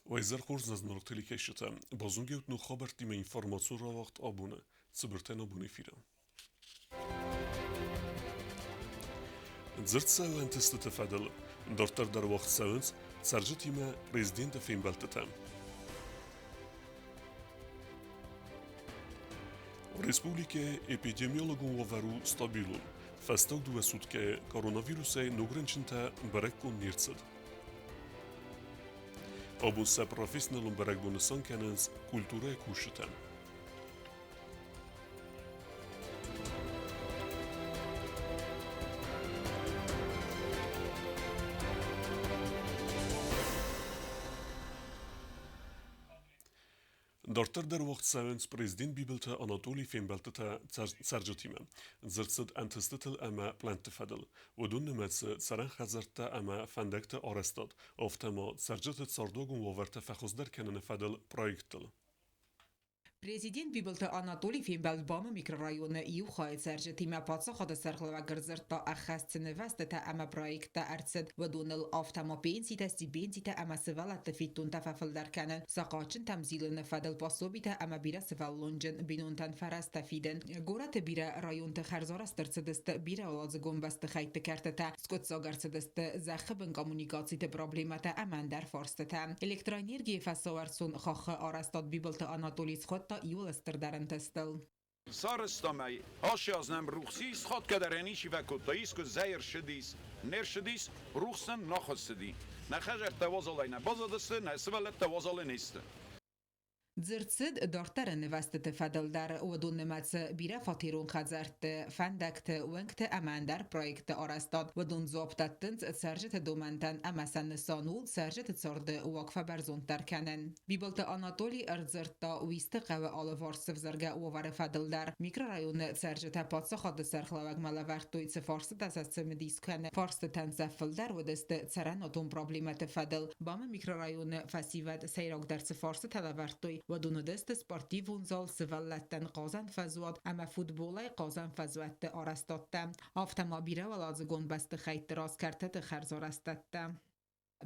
Вайзер хорз аз норктели кешета. Базунгеут ну хабар тиме информацию равахт абуне. Цибертен абуне фирам. Дзерт савен тесты фадал. Дортар дар вақт савенс саржа тиме президент фин балтетам. Республике эпидемиологу вару стабилу. Фасток ду сутке коронавирусе ногранчинта бареккун нирцад. Абун са профессионалун барекбунсан каненс культура кушетам. Дортар дар вақт савенс президент бибелта Анатолий Фенбелтета царжатима. Зерцад антестетл ама плант фадл. ودون نمتس سران خزرت اما فندکت آرستاد. افتما سرجت صاردوگون وورت فخوزدر کنن فدل پرویکتل. Президент бибелта Анатолий Фенбелбама микрорайона Иухай сержетима подсохода сархлава грзерта ахасцене вестета ама проекта арцед ودون افتما بنسيتا سيبنسيتا اما سوالت فيتون تفافل دركنن ساقاچن تمزيلن فدل باسوبيتا اما بيرا سفالونجن بينونتن فرست فيدن گورت بيرا رايون تخرزار استرسدست بيرا ولازگون بست خيت كرتتا سكوت ساگرسدست زخبن كومونيكاتسيت بروبليمتا امن در فارستتا الكترونيرگي فساورسون خاخ آرستاد بيبلتا Анатолий تا ایول استردارن تستل. سارستامای آشیاز نم روخسیس خود کدرنیشی و کتاییس که زیر شدیس نر شدیس روخسن نخستدی نخجر توازلای نبازدسته نسبت توازل نیسته. زرتسد دارتر نوست فدل در ودون نمتس بیره فاتیرون خزرت فندکت ونکت امان در پرویکت آرستاد ودون زابطتنز سرجت دومنتن امسن سانول سرجت سرد وقفه برزون ترکنن. بیبلت آناتولی ارزرتا ویست قوه آلوار سفزرگه وور فدل در میکرارایون سرجت پادس خود سرخلوگ ملورتوی سفارست دست مدیس کنه فارست تنزفل در و دست سرن اتون پروبلیمت فدل بام میکرارایون فسیود سیراک در سفارست تلورتوی ودون دست سپورتیوون زال سوالتن قازن فزواد اما فوتبولای قازن فزوات آرستادتم آفتما بیره ولازگون بست خیت راز کرتت خرزار استدتم.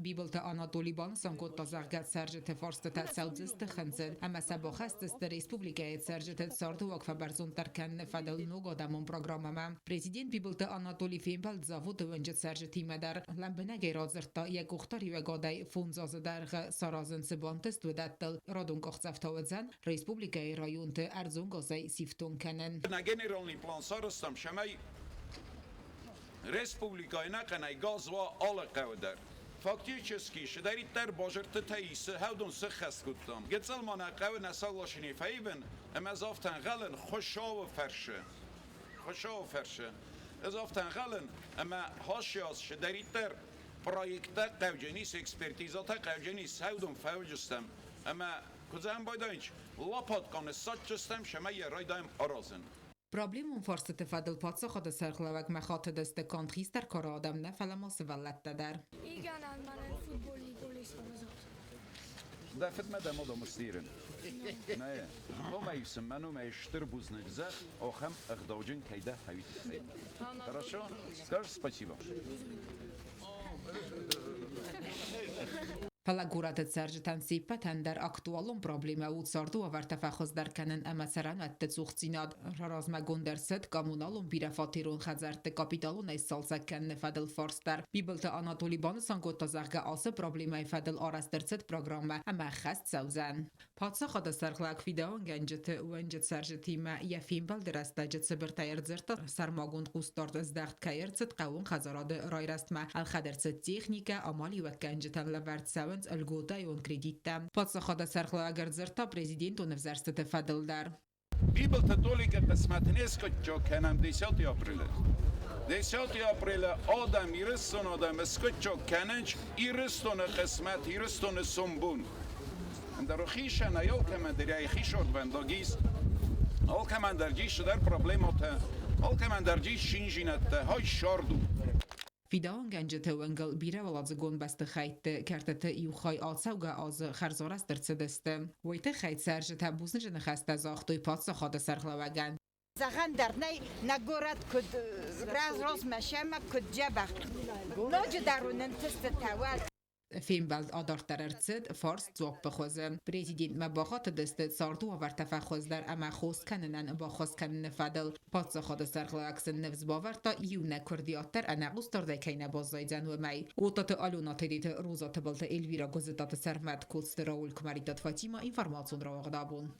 بیبلت آناتولی بانسان گوت تازرگت سرجت فارستت سوزست خنزد اما سباخست است ریسپوبلیکای سرجت سارد وقفه برزون ترکن فدل نوگا دمون پروگرامم. پرزیدنت بیبلت آناتولی فینبلد زاوت ونجت سرجتی مدر لنبنگی رازرتا یک اختاری و گادای فونزاز درغ سارازن سبانتست و دتل رادون کخزفتا وزن ریسپوبلیکای رایونت ارزون گازای سیفتون کنن. نگنی رولنی پلان سارستم شمی ریسپوبلیکای نکنای گاز و آل قودر. Фактически, шедаритер божерте таис, хаудун сехаст гуттам. Гецелмана қаве насаллашини фейбен, эмазафтан гален хошав ферше. Хошав ферше. Эзафтан гален, эма хашиас шедаритер проекта қавженис, экспертизата қавженис, хаудун фавжустам. Эма кузам байданч, лапат кане сачустам, шемай райдаем аразен. پرابلمون فارست فدل پادسا خود سرخلوک مخاط دست کانتریس در کار آدم نه فلماس ولت در. Igen, man futbolból is szavazott. De fetmedem oda mustírен. Ne, лома يسمى ما يشتربوز нельзя, охам агдоджин кайда хавит. Хорошо? Скажешь спасибо. فلگورات سرجتن سیپتن در اکتوالون پرابلم او ساردو و ورتفخوز در کنن اما سران و تزوخ زیناد رازمگون در ست کامونالون بیره فاتیرون خزرت کپیتالون ای سالسکن فدل فارس در بیبلت آناتولی بانسان گوت تازرگه آسه پرابلم فدل آرست در ست پروگرام اما خست سوزن. پادسا خود سرخلاک فیداون گنجت و انجت سرجتی ما یفیم بل درست جت سبرتایر زرت سرماگون قوستارد از دخت کایر ست قوون خزاراد رای رست ما الخدر ست تکنیکا آمالی و گنجتن لورد سو الگوتای اون کردیتم. پس خدا سرخلا گرزرتا پرزیدنت و نفزرست فدل در. بیبلت دولی که قسمت نیست که جا کنم 10 آپریل. 10 آپریل آدم ایرستون آدم اسکت جا کننج ایرستون قسمت ایرستون سنبون. در خیش نیال که من دریای خیش ارد بندگیست. آل که من در جیش در پرابلمات. آل که من در جیش شینجینت های شاردو. فیداون گنجت و انگل بیره ولازگون بست خیت کرتت ایوخای آتسوگا از خرزارست در سدسته. ویت خیت سرجت بوزنج نخست زاختوی پادس خود سرخلوگن. زغن در نی نگورد کد راز مشم کد جبخ. ناج درونن تست توال. فيمبالد آدارتررتسد فارس زوب بخوزم بريزيدنت مباخات دست ساردو و تفخوز در اما خوز کننن باخوز کنن فدل پاتس خود سرخلاکس نفز باور تا یونه کردیاتر انا قستر دکین بازایزن و می اوتات آلونات دیت روزات بلت الویرا گزدات سرمت کلست راول کماریتات فاتیما اینفرماسون را وغدابون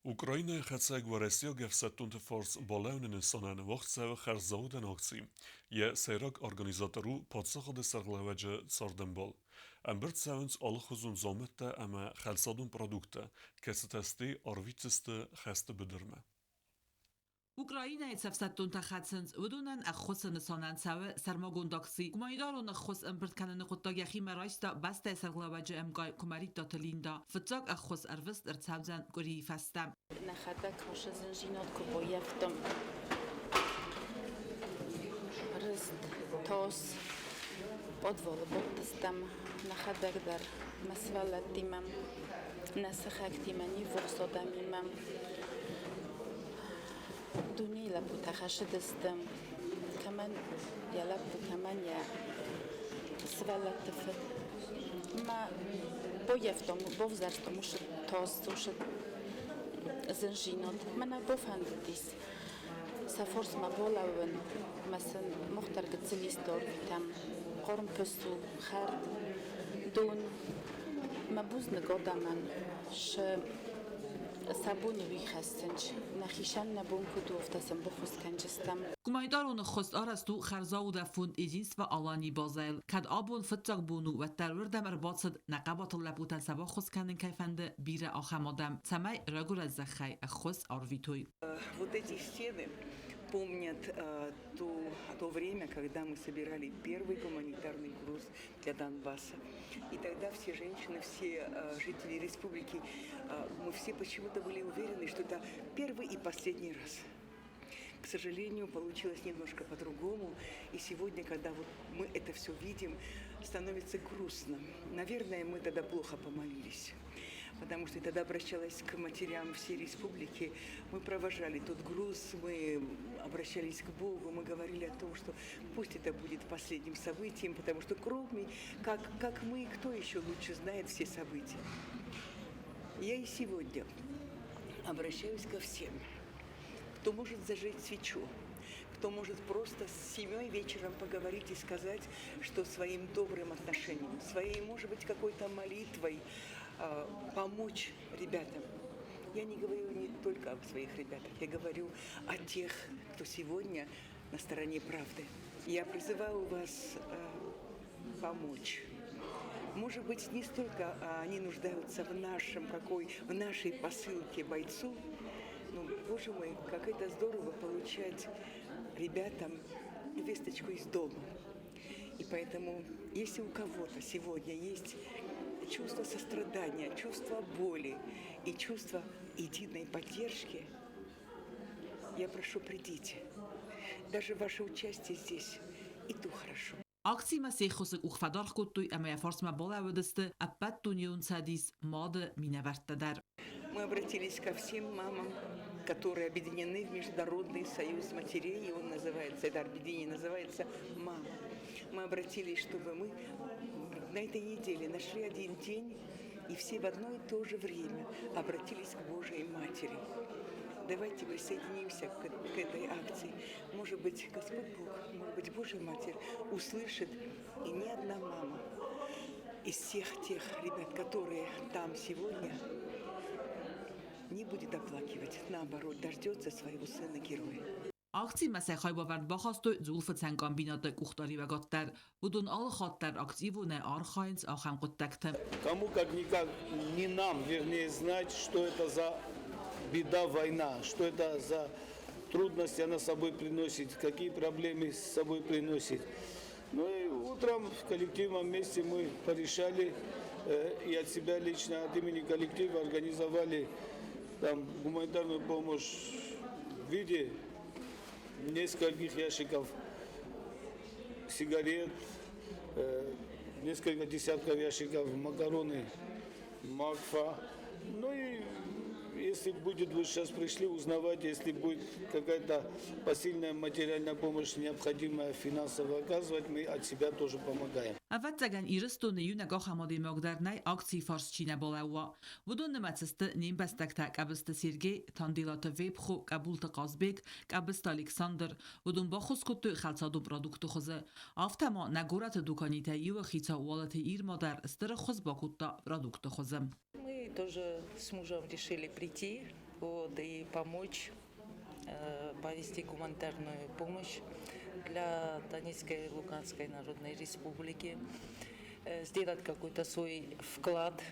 Ukraina gaat sig Varesio gevsettunte force boleunen sonen wochtsewe herzouden aktie. Je serak organizatoru potsachode serglaweje sordembol. En bert sevens alle gezond zomette ema gelsadun produkte, kesetesti arviteste geste bedurme. اوکراینای سفسدتون تخصص ودونن اخص نسانن سوه سرماگونداکسی کمایدارون اخص امپرت کنن قطاگیخی مرایستا بسته سرگلاوجه امگای کمارید داتلیندا فتاق اخص اروست ارتسابزن گری فستم نخدك خوش زنجينات كبويفتم رست توس подвол боттастам نخدك در مسولت دیمم نسخک دیمنی ورسودمیمم دوني لابو تخشدستم كمان يا لابو كمان يا سوالت ما بويفتم بوفزرتم وش توس وش زنجينات ما بوفهندتيس سافورس ما بولاون مثلا مختار قتسليستور تام قرن بسو خرد دون ما بوزن قدامن ش سابونی وی خستنج نخیشان نبون کدوف تسم بخوز کنجستم کمایدارون خست آرستو خرزاو دفون ایزینس و آلانی بازیل کد آبون فتاق بونو و ترور ارباطد نقابات اللبوتن سبا خست کنن کیفنده بیر آخمادم سمای رگول از زخی خست آرویتوی Вот эти стены помнят то время, когда мы собирали первый гуманитарный груз для Донбасса. И тогда все женщины, все жители республики, мы все почему-то были уверены, что это первый и последний раз. К сожалению, получилось немножко по-другому. И сегодня, когда вот мы это все видим, становится грустно. Наверное, мы тогда плохо помолились. Потому что я тогда обращалась к матерям всей республики, мы провожали тот груз, мы обращались к Богу, мы говорили о том, что пусть это будет последним событием, потому что кроме, как мы, кто еще лучше знает все события. Я и сегодня обращаюсь ко всем, кто может зажечь свечу, кто может просто с семьей вечером поговорить и сказать, что своим добрым отношением, своей, может быть, какой-то молитвой, помочь ребятам. Я не говорю не только об своих ребятах, я говорю о тех, кто сегодня на стороне правды. Я призываю вас помочь. Может быть, не столько они нуждаются в нашей посылке бойцу, но, боже мой, как это здорово получать ребятам весточку из дома. И поэтому, если у кого-то сегодня есть чувство сострадания, чувство боли и чувство единой поддержки, я прошу, придите. Даже ваше участие здесь и то хорошо. Акции مسیخوسک اخفادار کتوی اما فارس ما بالا ودسته ابد دنیون سادیس ماده مینورد در. Мы обратились ко всем мамам, которые объединены в Международный союз матерей, и он называется, это объединение называется «Мама». Мы обратились, чтобы мы на этой неделе нашли один день и все в одно и то же время обратились к Божией Матери. Давайте присоединимся к этой акции. Может быть, Господь Бог, может быть, Божья Матерь услышит, и ни одна мама из всех тех ребят, которые там сегодня, не будет оплакивать, наоборот, дождется своего сына-героя. Акции مسیخای باورد باخواست زولف سنگان بینات کختاری و گفتر بدون آل خاطر акции نه آرخاینز آخم قدکتم. Кому как никак, не нам, вернее, знать, что это за беда война, что это за трудности она с собой приносит, какие проблемы с собой приносит. Ну и утром в коллективном месте мы порешали и от себя лично, от имени коллектива организовали там гуманитарную помощь в виде нескольких ящиков сигарет, несколько десятков ящиков макароны Макфа. Ну и Если будет, вы сейчас пришли узнавать, если будет какая-то посильная материальная помощь, необходимая финансово оказывать, мы от себя тоже помогаем. Avvetsegen írasztóni jönnek a hamadé magdárnai akci farscsine balaua. Vodon nemetszt nem bestektek abszta Szirgé, tandilata webcho, kabulta Kazbek, abszta Alexander, vodon bachoszkotő xalcadó produktohoze. Aftama nagorat dukanite юахица уалате ирмадар стара хозбакутта продуктохозе. Мы тоже с мужем решили прийти и помочь, повести гуманитарную помощь для Донецкой и Луганской Народной Республики, сделать какой-то свой вклад.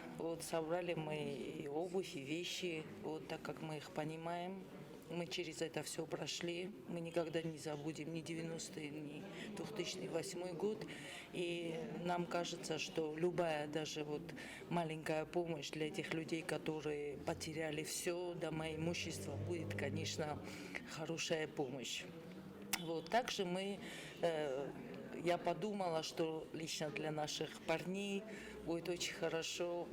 Собрали мы и обувь, и вещи, так как мы их понимаем. Мы через это все прошли, мы никогда не забудем ни 90-е, ни 2008 год. И нам кажется, что любая, даже маленькая помощь для этих людей, которые потеряли все, дома, имущество, будет, конечно, хорошая помощь. Также я подумала, что лично для наших парней будет очень хорошо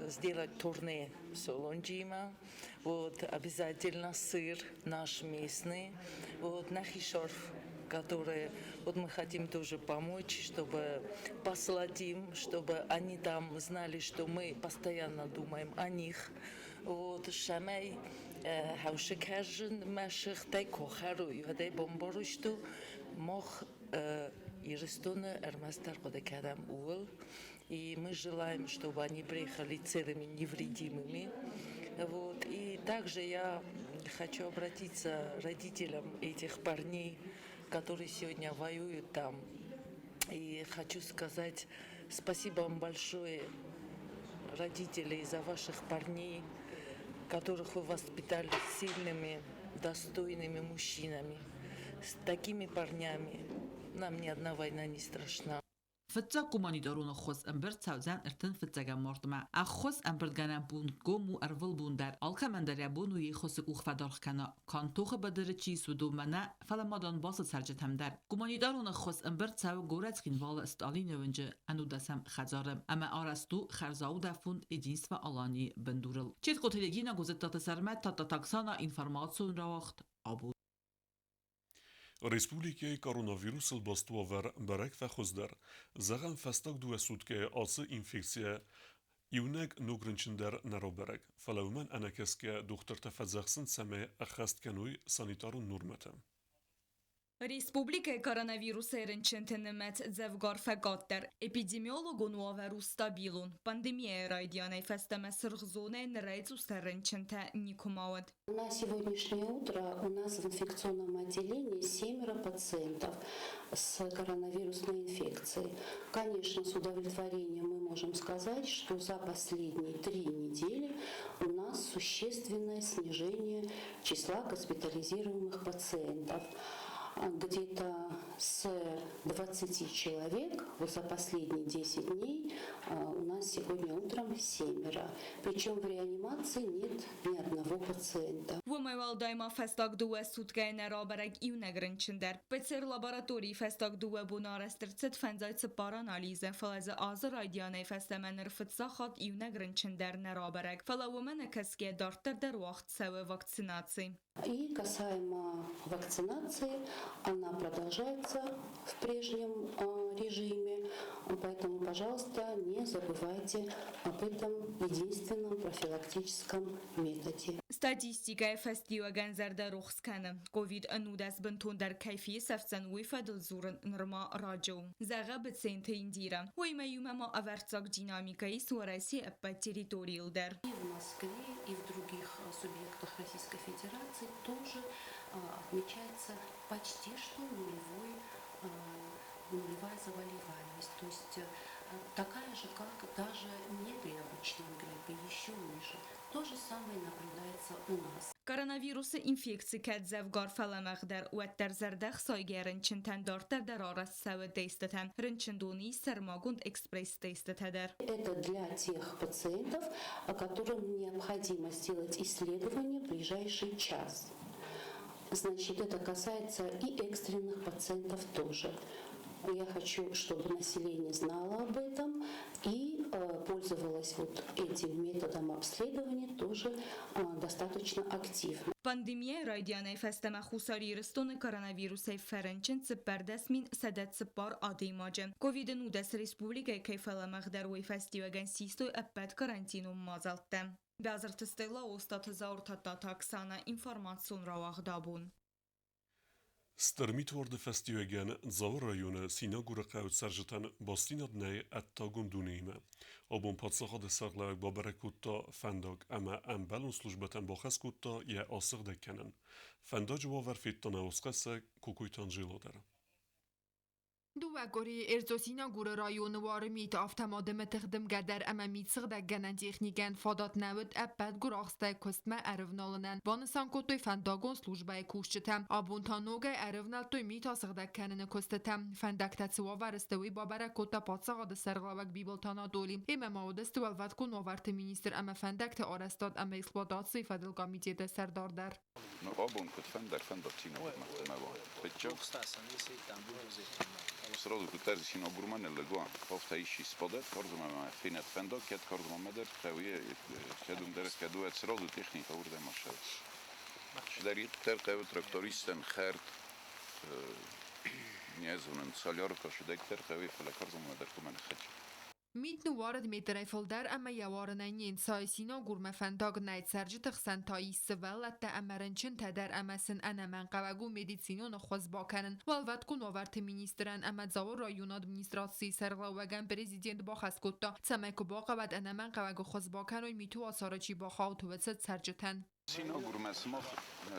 сделать турне Солонджима, обязательно сыр наш местный, нахишорф, который мы хотим тоже помочь, чтобы послать им, чтобы они там знали, что мы постоянно думаем о них. Шамай хаушекажен маших тай кохару юадай бомборушту мох ирестона эрмастар кодекадам уол. И мы желаем, чтобы они приехали целыми, невредимыми. И также я хочу обратиться к родителям этих парней, которые сегодня воюют там. И хочу сказать спасибо вам большое, родители, за ваших парней, которых вы воспитали сильными, достойными мужчинами. С такими парнями нам ни одна война не страшна. فتزا گمانیدارون خوز امبرد سوزن ارتن فتزا مردمه. اخوز امبرد گنم بوند گمو ارول بوندر. آلکه من در یبونو یه خوز اوخ فدارخ کنا. کان توخ بدر چیز و دومنه فلمادان باز سرجت هم در. گمانیدارون خوز امبرد سو گورت کن وال استالین ونجه انو دسم خزارم. اما آرستو خرزاو دفوند ادینس و آلانی بندورل. چیت قتلگی نگوزد تا تسرمت تا تاکسانا اینفرماسیون راوخت آبود. Республикаи коронавирусыл бастуавар барак ва хуздер. Заган фастак дуа сутке асы инфекция Юнек ногрынчындер нароберек. Фалаумен анакеске доктор тафадзахсын саме ахасткануй санитарун нурмата. Республика коронавирусерин чентенемет зевгар фагаттер. Эпидемиологу нуаверу стабилун. Пандемия райдианай фестеме сыргзоне нрайцу стерин ченте никумауд. На сегодняшнее утро у нас в инфекционном отделении 7 пациентов с коронавирусной инфекцией. Конечно, с удовлетворением мы можем сказать, что за последние 3 недели у нас существенное снижение числа госпитализируемых пациентов. Где-то с 20 человек за последние 10 дней у нас сегодня утром 7. Причем в реанимации нет ни одного пациента. Вымывал дайма фестак дуэ суткай наробарак и унагрынчындер. Пецер лаборатории фестак дуэ бунарастерцет фензайцы паранализа. Фалаза азы радианай фестаменер фетсахат и унагрынчындер наробарак. Фалаумен каске дартер дар вахт савы вакцинации. И касаемо вакцинации, она продолжается в прежнем режиме, поэтому, пожалуйста, не забывайте об этом единственном профилактическом методе. Статистика фестива гензерда рухскана. Ковид анудас бентон дар кайфи сафцан уйфадл зурн нрма раджо. Зага бетсенте индира. Уйма юмама авертсак динамикой суараси по территории дар. И в Москве, и в других субъектах Российской Федерации тоже отмечается почти что нулевая заболеваемость. То есть такая же, как даже не при обычном гриппе, еще ниже. То же самое наблюдается у нас. Коронавирус инфекции кадзевгар фаламагдер уаттер зердах сайгерин чинтен дартер дар арас савы дейстетен ринчиндуни сермагунд экспресс дейстетедер. Это для тех пациентов, которым необходимо сделать исследование в ближайший час. Значит, это касается и экстренных пациентов тоже. Я хочу, чтобы население знало об этом и пользовалось пользовалась вот этим методом обследования тоже достаточно активно. Pandemiya raydiyanay festeme xusari ristone koronavirusay ferencin tsiperdesmin sedet tsipar adimacem. Covid-19 Respublikay keyfala mağdarway festivagan sistoy appet karantinu mazalttem. Bazırtistela ostat zaurtatta taksana informasyon ravagdabun. Stermitworde festiwegen Zauer rajone Sina Guraqaut Sargetan Bostinadnei Attagun Dunime. Obon patsahade sarlag Babarekutta Fendag ama Ambelon slujbeten Bochaskutta je aserde kennen. Fendaj waverfittana oskase Kukuitan Jiloder. دوگوری ارزوسینا گور رایون وارمیت آفتماده تخدم گدر اما میتسق دگنن تکنیکن فادات نود ابد گراخسته کستمه ارونالنن وانسان کتوی فنداگون سلوجبای کوشتم آبونتانوگه ارونال توی میتاسق دکنن کستتم فندکت سوا ورستوی بابره کتا پاتساق ده سرغلاوک بیبلتانا دولیم اما ماودست والوات کن وارت مینیستر اما فندکت آرستاد اما اصلاحات صیفدل کامیتی ده سردار در آبون کت فندکتینا Сразу пытались сина гурмане легуа. Повтающий спадет, корзумами финет фендок, кет корзумами траве, кедум дерес кедует сразу техника урде машин. Шдарит теркаю трактористен херт, не знаю, солярка, шдек теркаю фле корзумами деркумен хеч. میت نوارد میترایفل در اما یوارنین سایسینا گرمه فنداگ نایت سرجت خسن تایی سوالت تا امرنچن تدر امسن انمن قوگو مدیسینون خوز باکنن والوات کن وارت مینیسترن اما زاور رایون ادمینستراسی سرغلاوگن پرزیدنت با خسکوتا سمکو با قواد انمن قوگو خوز باکنوی میتو آسارچی با خاوت وسط سرجتن سینا گرمه سماخ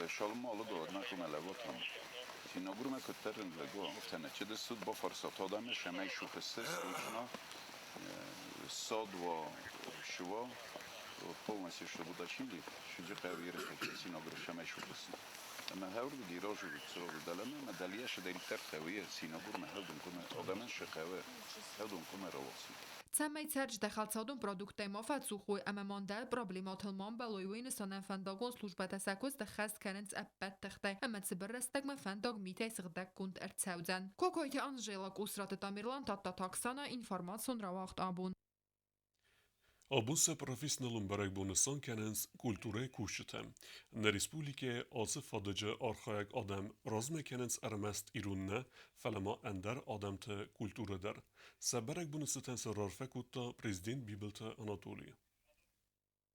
شالمالو داد نکنه لگوتم سینا گرمه کترن لگو تنه چه دستود با فرصت آدم شمای شوخسته سوچنا сад ва шува полностью что будачили шуджи кавире сина грошаме шубуси ама хавр дирожу цо даламе медалия шдеритер хавие сина гурме хавдун коме одаме шхаве хавдун коме равоси سمی سرج دخالصادون پرودکتای مفاتسوخوی اما ماندل پروبلیمات المان بالویین سانن فنداگون سلوجبه تساکوز دخست کننز ابد تخته اما تبرستگ من فنداگ میته سغدک کند ارتساوزن کوکویت آنجیلاک اسرات تامیرلان تاتا تاکسانا اینفارماسیون رواخت آبون Abuse professionalun berek bonusan kenens kulture kushtem. Na Respublike azı fadıcı arxayak adam razme kenens ermest irunne felema ender adam te kulture der. Seberek bonusten serarfe kutta prezident Bibelte Anatoli.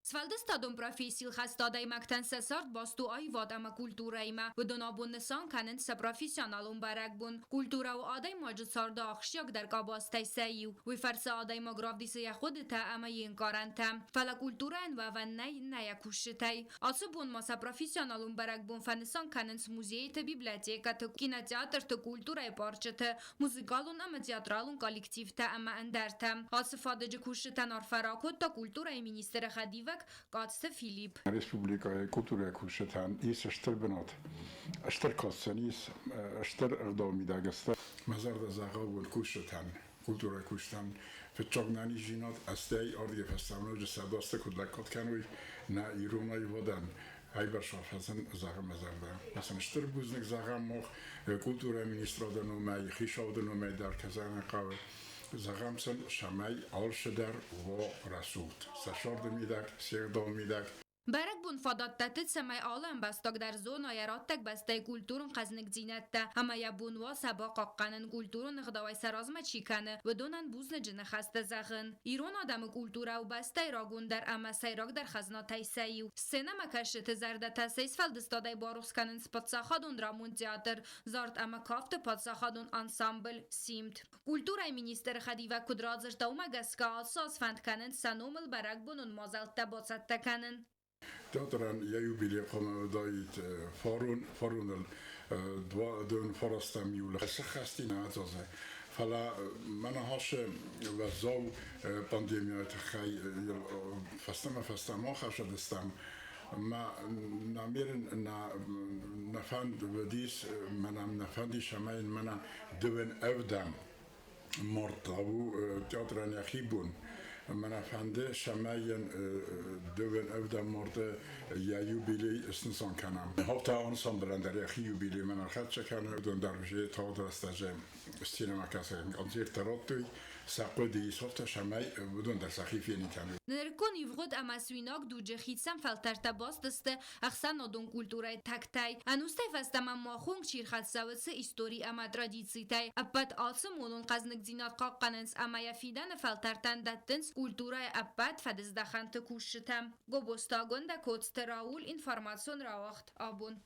Svaldestatun profesil xastaday maktan sesart bastu ay vadama kulturayma ve donabun nesan kanen se profesyonalun barak bun kultura و aday majid sarda akhshiyak dar kabastay sayu ve farsa aday magravdisi yaxud ta ama yinkarantam fala kulturan va vannay nayakushitay asubun masa profesyonalun barak bun fanesan kanen muzey te biblioteka te kinoteatr te kultura parçete muzikalun ama teatralun kolektiv te ama endertam asfadece kushitan arfarakot ta kultura ministeri khadiva قادست فیلیپ Respublikaya kulturya kuşatan is ashterbenat ashterkotsanis ashter erdami dagasta mazarda zagawul kuşatan kultura kuştan fetchognani jinat astay ardiye festamno cesadasta kudlakot kanui na irunay vodan Aybar şafasın zagam mazarda mesela ashter buznik zagam moh kultura ministrada nomay khishawda nomay dar kazana qawe زغمسن شمای آلشدر و رسود سشارد میدک سیردال میدک برک بون فاداتت سمای عالم بستاک در زون آیراتک بستای کلتورن قزنک زینت اما یا بون وا سبا قاقنن کلتورن نخداوی سرازمه چیکنه و دونن بوزن جنه خسته زغن ایران آدم کلتوره و بستای راگون در اما سیراک در خزناتای سیو سنه مکشت زرده تسیس فلدستادای باروخس کنن سپاتساخادون درامون تیاتر زارت اما کافت پاتساخادون انسامبل سیمت کلتورای مینیستر خدی و کدرازش دوما گسکا آساس فند کنن سنومل برک بونون مازلت باسد کنن Teatran jubilee komen dat farun doen farastam jule. Sechastina zoze. Fala mana hashe و زاو پاندمی ات خی فستم آخرش دستم ما نمیرن نفند ودیس منم نفندی شماین منا دوین اودم مرتبو تئاتر نخیبون من افنده شماین دوین اودم مرده یا یوبیلی استنسان کنم حتی انسامبلن در یخی یوبیلی من خدشه کنم دون در بشه تا درستجه سینما کسی انزیر تراتوی ساقودي صوت شماي بدون در سخيفين كانوا Ներքոն իվղոտ ամասվինակ դու ջխիցամ ֆալտարտա բոստստը ախսան օդուն կուլտուրայ թակտայ անուստե վաստամա մոխունք չիրխացավսը իստորի ամա տրադիցիտայ ապատ ալսım onun qaznik zinat qaqqanens amaya fidan faltartan dattens kulturay appat fadizdaxantı kuşşitam gobostagonda kotsteraul informasyon rawaxt abun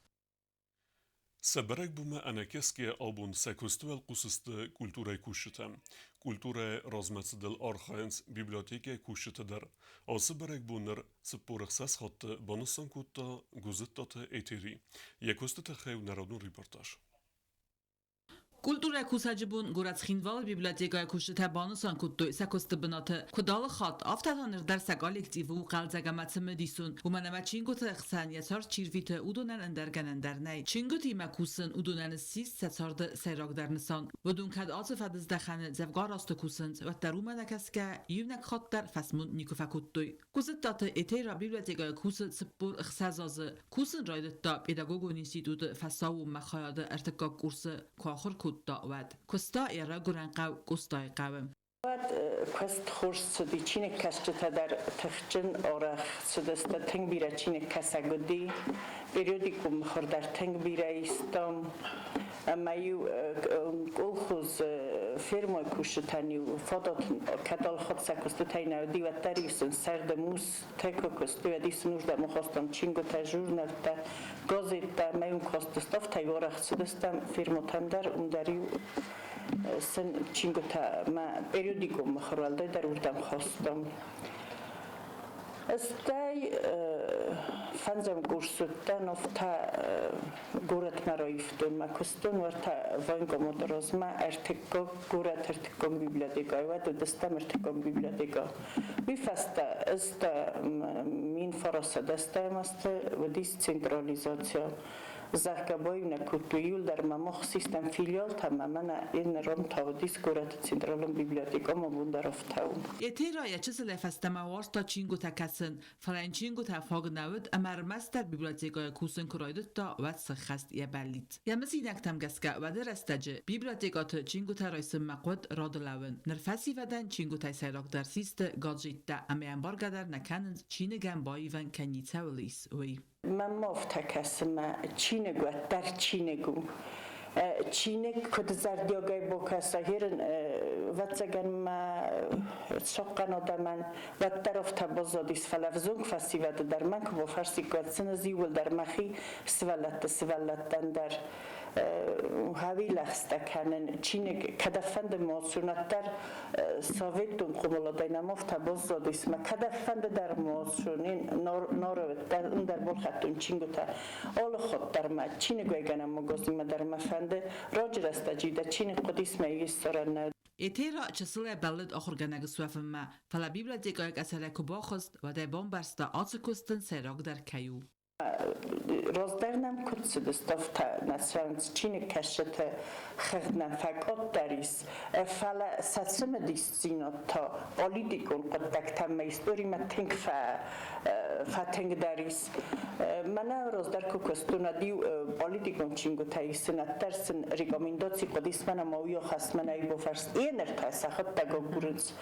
سبرك بما أنا كسكي أبون ساكوستو القصص كولتورا كوشتا كولتورا رازمت دل أرخاينس بيبليوتيكا كوشتا در أو سبرك بونر سبورخساس خط بانسان كوتا جوزتات إتيري يكوستة خيو نرادون ريبورتاج Kultura kusacibun gurat xinval biblioteka kushta banusan kuttu sakost binatı kudal xat aftatanır dersa kolektivu qalzagamatı medisun umanama çingut xsan yasar çirvite udunan enderganen dernay çingut imakusun udunan sis satsardı seragdarnisan budun kad asf adizdaxan zevgar ast kusun ve darumana kaska yuvnak xattar fasmun nikufa kuttu kuzatata etera biblioteka kusut spor xsazazı kusun raydatta pedagogon institutu fasawu makhayada ertekak kursu kaxır دعوت کستا ایرا گران قو کستای قوم کست خورس سودی چین کشت در تخچن آرخ سودست تنگ بیره چین کسگودی پریودیکوم خردر تنگ بیره ایستم مایو کلخوز فرمای کشتنیو فادات کدال خود سکست تاینه دیوتریسون سرد موس تکو کست و دیسنوش در مخواستم چینگو تا جورنال تا گازی تا میون کستستاف تایوارخ سودستم فرموتم در دریو سن چینگو تا ما پریودیکوم خورالده در وردم خواستم استای فنزم گورسوتن افتا گورت مرایفتون ما کستون ورتا وانگو مدرز ما ارتکا گورت ارتکام بیبلیاتیکا و دستم ارتکام بیبلیاتیکا بیفسته است مین فراسه دسته است و دیس سنترالیزاسیا زاکبای نکوتویول در ممخ سیستم فیلیال تماما این رم تاودیس گورت سنترالم بیبلیاتیکا مبون در افتاو. اتیرا یا چه سل فستماوارستا چینگو تا کسن فرانچینگو تا فاگ نود امر مستر بیبلیاتیکا کوسن کرایدت تا وات سخست یا بلید. یا مسی نکتم گسکا و در استجه بیبلیاتیکا تا چینگو تا رایسم مقود رادلاون نرفسی ودن چینگو تا سیراک در سیست گاجیت تا امی انبار گدر نکنند چینگم بایون کنیتا ولیس وی. من مافتا کسم چینگو در چینگو چینگ کد زردیاگای با کسا هرن واتسگن ما شقن آدمان و طرف تبازادیس فلفزونگ فسی ود در من که با فرسی کد سنزی ول در مخی سولتن در هاوی لخسته کنن چینگ کدفند موسونت در ساویتون خمولا دیناموف تبازادیس ما کدفند در موسونین ناروت در بلخطون چینگو تا آل خود در ما چینگوی گنم مگازی ما در مفنده راجر است جیده چین قدیس میسترن اتیرا چسل بلد آخر گنگ سوفم ما فلا بیبلیاتیکا یک اثر کباخست و در بامبرستا آتسکستن سراغ در کیو رازدرنم کدس دستافت نسرانس چین کشت خردن فقط داریس فعلا سسم دیستینا تا آلیدی کن قد دکتم میستوری ما تنگ تنگ داریس من رازدر کستونا دیو آلیدی کن چینگو تایسن ترسن ریگامینداتی قدیس من ماویو خست من ای بفرس اینر تایسا خد تگا گورنس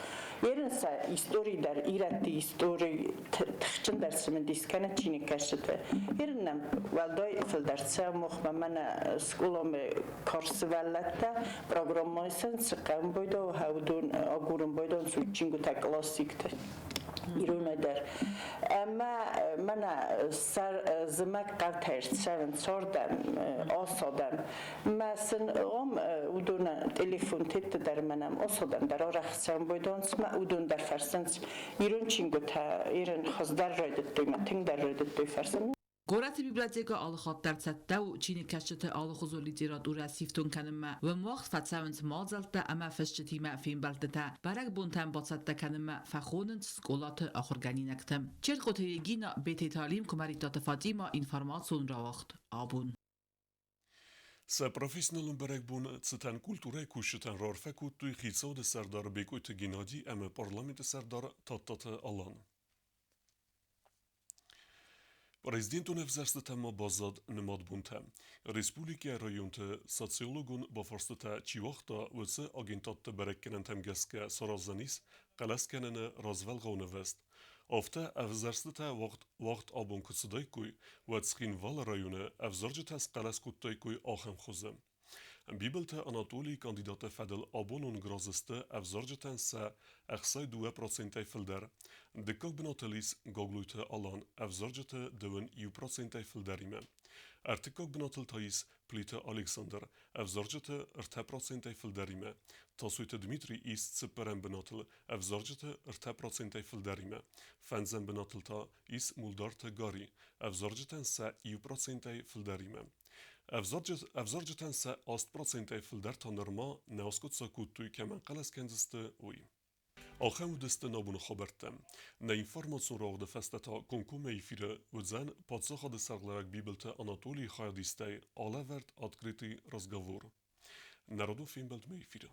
یرنسا ایستوری در ایرتی ایستوری تخچن در سمن دیسکنه چینی کشته ایرنم والدای فلدرسه مخم من سکولم کارس ولته پروگرامایسن سکم بایده و هودون آگورم بایده و سوچینگو تا کلاسیکته ایرونه در اما من سر زمک قطعش شون سردم آسادم مثلا اودون تلفن تیت در منم آسادم در آرخسم بایدانس ما اودون در فرسنس ایرون چینگو تا ایرون خواست در رایدت دوی ما تنگ در رایدت دوی فرسن گورات بیبلیاتیکا آلخات در سته و چینی کشت آلخوزو لیتراتور اسیفتون کنم و موقت فتساونت مازلت اما فشتی ما فین بلدتا برگ بونتن باسته کنم فخونند سکولات آخرگانی نکتم چرت قطعیگینا بیت تعلیم کماریتات فاطیما اینفرماسون را وقت آبون سا پروفیسنالون برگ بون ستن کلتوره کوشتن رارفه کود توی خیصاد سردار بیکویت گینادی اما پارلامنت سردار تاتات آلان Президент университета ма базад нмад бунте. Республика районte социологун бафорстата чивахта вце агентат береккenen temgeske sarazanis qalaskenene razvelgaune vest. Ofte evzersته وقت آبون کسدای کوی و تسخین وال رایونه افزارجت از قلس کتای کوی آخم خوزه. بیبلت آناتولی کاندیدات فدل آبونون گرازسته افزارجتن سه اخصای 2% فلدر. دکاک بناتلیس گاگلویت آلان افزارجت دوون 1% فلدریمه. ارتکاک بناتل تاییس پلیت الکساندر افزارجت 2% فلدریمه. تاسویت دمیتری ایست سپرن بناتل افزارجت 2% فلدریمه. فنزن بناتل تا ایست مولدارت گاری افزارجتن سه 1% فلدریمه. Evzarceten se 8% filder ta norma neoskot sakutuj kemen qalas kendiste uj. Axem u diste nabunu xabertem. Ne informasyon rağ de festeta konkume ifire udzen padsaxa de serglarak bibelte Anatoli Khayadistey alevert adkriti razgavor. Narodu film belt me ifire.